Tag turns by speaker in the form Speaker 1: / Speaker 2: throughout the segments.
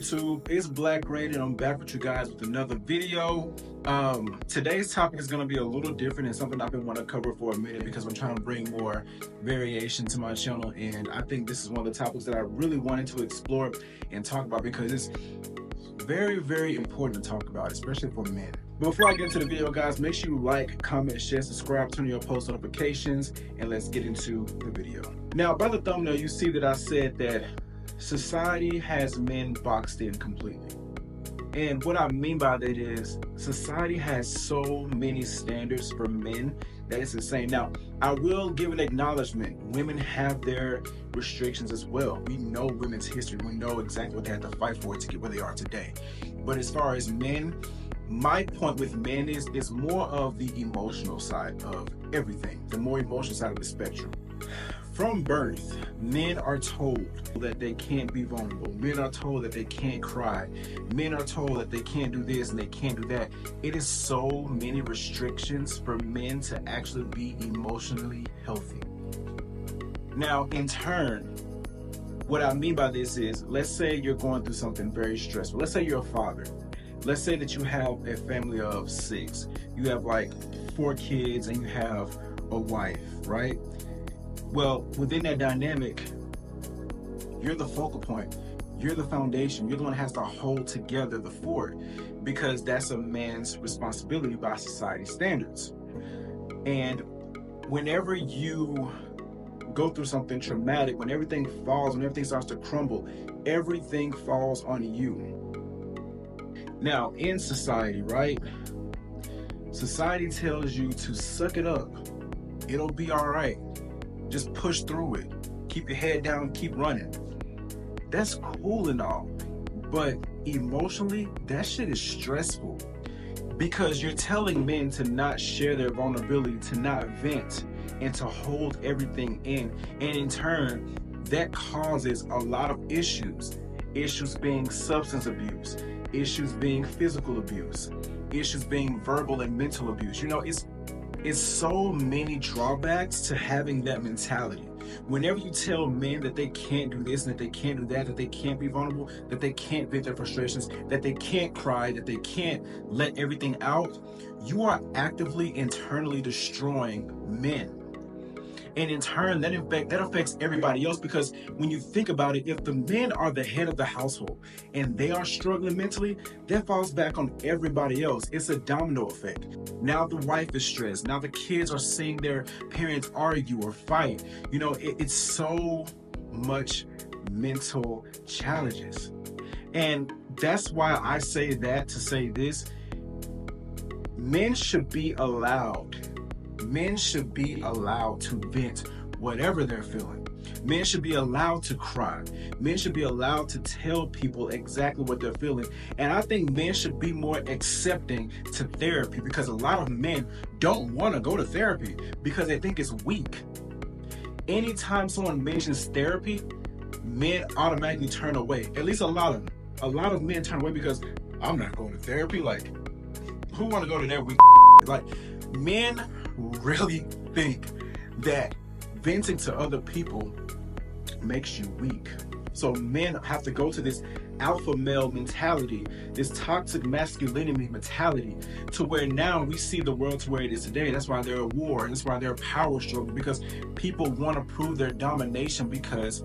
Speaker 1: YouTube? It's Black Graded. I'm back with you guys with another video. Today's topic is going to be a little different and something I've been wanting to cover for a minute because I'm trying to bring more variation to my channel, and I think this is one of the topics that I really wanted to explore and talk about because it's very, very important to talk about, especially for men. Before I get into the video, guys, make sure you like, comment, share, subscribe, turn on your post notifications, and let's get into the video. Now, by the thumbnail, you see that I said that society has men boxed in completely. And what I mean by that is society has so many standards for men that it's insane. Now, I will give an acknowledgement. Women have their restrictions as well. We know women's history. We know exactly what they had to fight for to get where they are today. But as far as men, my point with men is more of the emotional side of everything, the more emotional side of the spectrum. From birth, men are told that they can't be vulnerable. Men are told that they can't cry. Men are told that they can't do this and they can't do that. It is so many restrictions for men to actually be emotionally healthy. Now, in turn, what I mean by this is, let's say you're going through something very stressful. Let's say you're a father. Let's say that you have a family of 6. You have like 4 kids and you have a wife, right? Well, within that dynamic, you're the focal point. You're the foundation. You're the one that has to hold together the fort because that's a man's responsibility by society standards. And whenever you go through something traumatic, when everything falls, when everything starts to crumble, everything falls on you. Now, in society, right? Society tells you to suck it up. It'll be all right. Just push through it. Keep your head down, keep running. That's cool and all, but emotionally, that shit is stressful because you're telling men to not share their vulnerability, to not vent, and to hold everything in. And in turn, that causes a lot of issues. Issues being substance abuse, issues being physical abuse, issues being verbal and mental abuse. You know, it's so many drawbacks to having that mentality. Whenever you tell men that they can't do this and that they can't do that they can't be vulnerable, that they can't vent their frustrations, that they can't cry, that they can't let everything out, you are actively internally destroying men. And in turn, that affects everybody else, because when you think about it, if the men are the head of the household and they are struggling mentally, that falls back on everybody else. It's a domino effect. Now the wife is stressed. Now the kids are seeing their parents argue or fight. You know, it's so much mental challenges. And that's why I say that to say this. Men should be allowed to vent whatever they're feeling. Men should be allowed to cry. Men should be allowed to tell people exactly what they're feeling. And I think men should be more accepting to therapy, because a lot of men don't want to go to therapy because they think it's weak. Anytime someone mentions therapy, men automatically turn away. At least a lot of men turn away because I'm not going to therapy. Like, who want to go to that weak? Like, men really think that venting to other people makes you weak. So men have to go to this alpha male mentality, this toxic masculinity mentality, to where now we see the world to where it is today. That's why they're at war, and that's why they're a power struggle, because people want to prove their domination because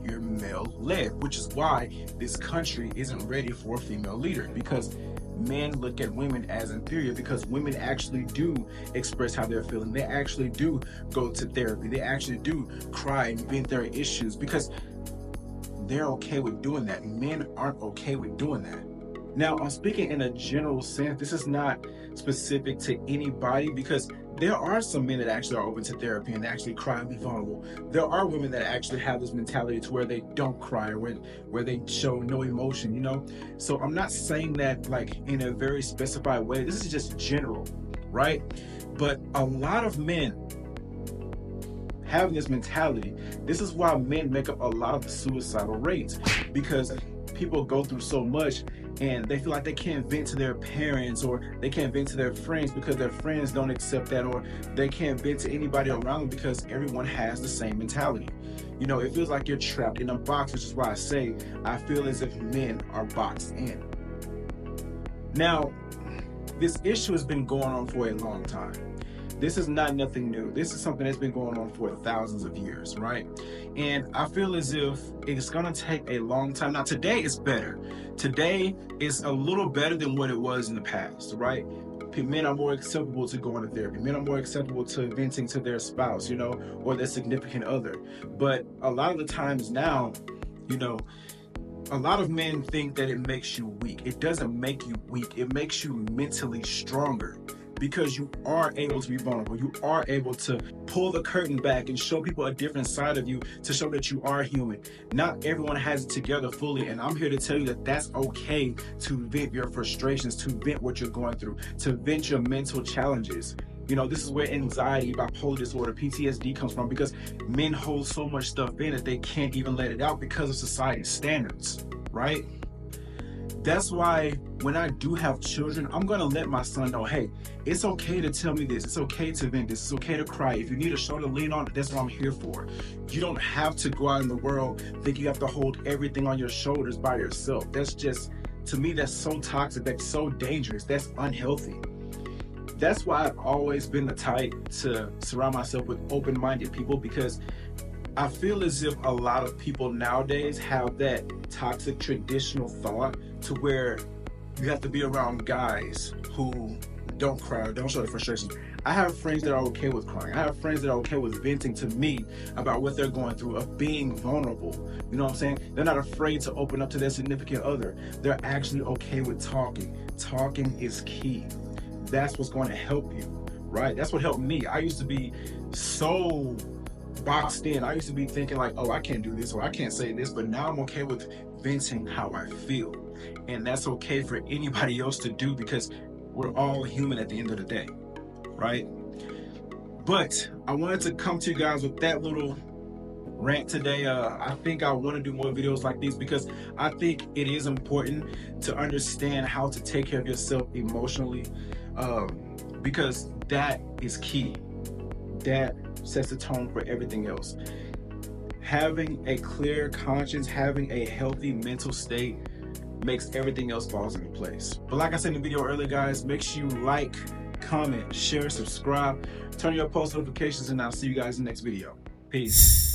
Speaker 1: you're male led, which is why this country isn't ready for a female leader, because men look at women as inferior, because women actually do express how they're feeling. They actually do go to therapy. They actually do cry and vent their issues because they're okay with doing that. Men aren't okay with doing that. Now, I'm speaking in a general sense. This is not specific to anybody, because there are some men that actually are open to therapy and actually cry and be vulnerable. There are women that actually have this mentality to where they don't cry, or where they show no emotion, you know? So I'm not saying that like in a very specified way. This is just general, right? But a lot of men having this mentality, this is why men make up a lot of the suicidal rates, because people go through so much and they feel like they can't vent to their parents or they can't vent to their friends because their friends don't accept that, or they can't vent to anybody around them because everyone has the same mentality. You know, it feels like you're trapped in a box, which is why I say I feel as if men are boxed in. Now, this issue has been going on for a long time. This is not nothing new. This is something that's been going on for thousands of years, right? And I feel as if it's gonna take a long time. Now, today is better. Today is a little better than what it was in the past, right? Men are more acceptable to going to therapy. Men are more acceptable to venting to their spouse, you know, or their significant other. But a lot of the times now, you know, a lot of men think that it makes you weak. It doesn't make you weak. It makes you mentally stronger, because you are able to be vulnerable. You are able to pull the curtain back and show people a different side of you, to show that you are human. Not everyone has it together fully, and I'm here to tell you that that's okay to vent your frustrations, to vent what you're going through, to vent your mental challenges. You know, this is where anxiety, bipolar disorder, PTSD comes from, because men hold so much stuff in that they can't even let it out because of society's standards, right? That's why when I do have children, I'm going to let my son know, hey, it's okay to tell me this. It's okay to vent this. It's okay to cry. If you need a shoulder to lean on, that's what I'm here for. You don't have to go out in the world think you have to hold everything on your shoulders by yourself. That's just, to me, that's so toxic. That's so dangerous. That's unhealthy. That's why I've always been the type to surround myself with open-minded people, because I feel as if a lot of people nowadays have that toxic traditional thought to where you have to be around guys who don't cry or don't show their frustration. I have friends that are okay with crying. I have friends that are okay with venting to me about what they're going through, of being vulnerable. You know what I'm saying? They're not afraid to open up to their significant other. They're actually okay with talking. Talking is key. That's what's going to help you, right? That's what helped me. I used to be so boxed in. I used to be thinking like, oh, I can't do this or I can't say this, but now I'm okay with venting how I feel. And that's okay for anybody else to do, because we're all human at the end of the day, right? But I wanted to come to you guys with that little rant today. I think I want to do more videos like these, because I think it is important to understand how to take care of yourself emotionally, because that is key. That sets the tone for everything else. Having a clear conscience, having a healthy mental state makes everything else falls into place. But like I said in the video earlier, guys, make sure you like, comment, share, subscribe, turn on your post notifications, and I'll see you guys in the next video. Peace.